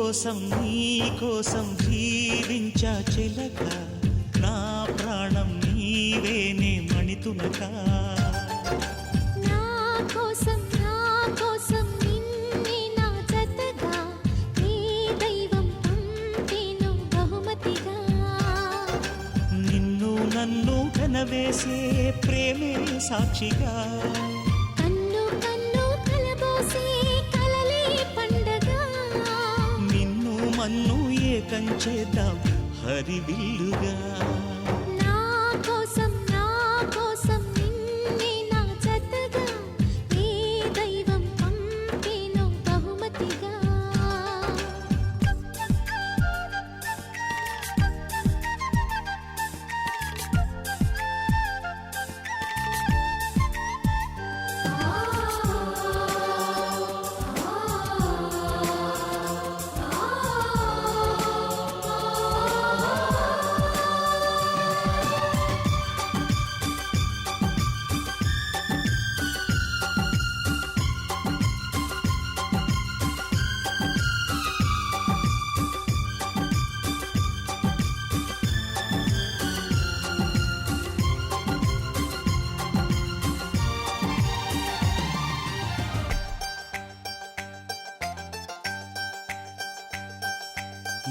నీ కోసం జీవించా చిలక నా ప్రాణం నీవేనే మణితునక నా కోసం నిన్నే నా జతగా నీ దైవం పంపేను బహుమతిగా నిన్ను నన్ను కనవేసే ప్రేమే సాక్షిగా కన్ను కన్ను కలబోసే కలలే పండగ నిన్ను మన్ను ఏకం చేద్దాం హరివిల్లుగా నా కోసం నిన్నే నా జతగా నీ దైవం పంపేను బహుమతిగా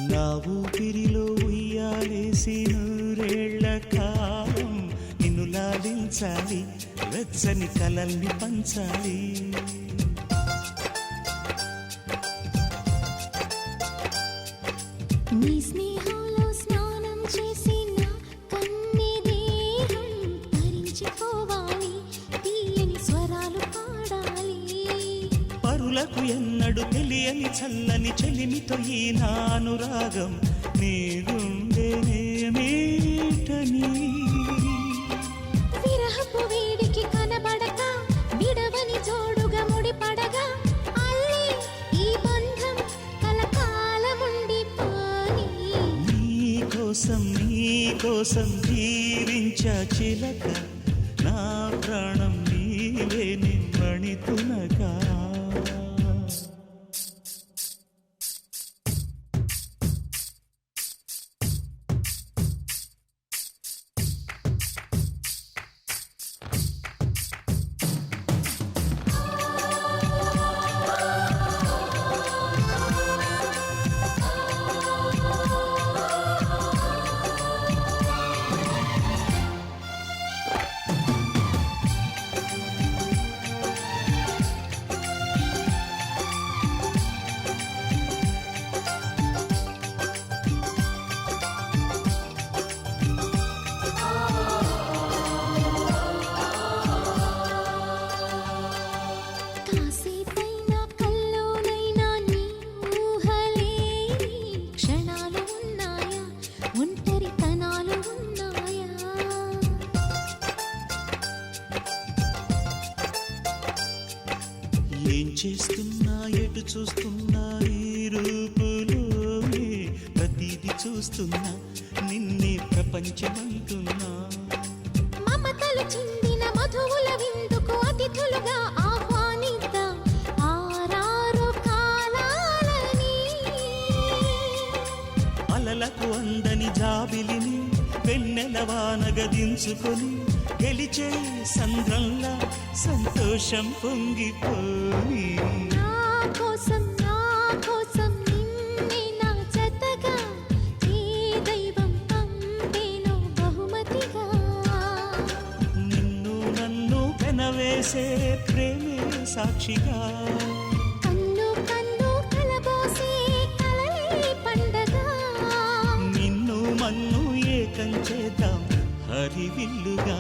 నా ఊపిరిలో ఉయ్యాలేసి నూరేళ్ల కాలం నిన్ను లాలించాలి వెచ్చని కలల్ని పంచాలి నీ స్నేహంలో స్నానం చేసి నా కన్ని దేహం తరించిపోవాలి తీయని స్వరాలు పాడాలి పరులకు ఎన్నడు తెలియని చల్లని చెలిమితో ఈ నానురాగం నీ గుండెనేమేటని విరహపు వేడికి కనబడక విడవని జోడుగా ముడిపడగా అల్లి ఈ బంధం కలకాలముండిపోని నీ కోసం జీవించా చిలక నా ప్రాణం నీవేని మణితునగా కాసేపైనా కల్లోనైనా నీ ఊహలేని క్షణాలు ఉన్నాయా ఒంటరితనాలు ఉన్నాయా ఏం చేస్తున్నా ఎటు చూస్తున్నా ఈ రూపులోనే ప్రతిది చూస్తున్నా నిన్నే ప్రపంచమంటున్నా మమతలు చిందిన మధువుల విందుకు అతిథులుగా ఆహ్వానిద్దాం ఆరారు కాలాలని అలలకు అందని జాబిలిని వెన్నెలవానగదించుకొని గెలిచే సంద్రంలా సంతోషం పొంగిపోని నా కోసం నిన్నే నా జతగా ఈ దైవం పంపేను బహుమతిగా నిన్ను నన్ను కనవేసే ప్రేమే సాక్షిగా కన్ను కన్ను కలబోసే కలలే పండగ నిన్ను మన్ను ఏకం చేద్దాం హరివిల్లుగా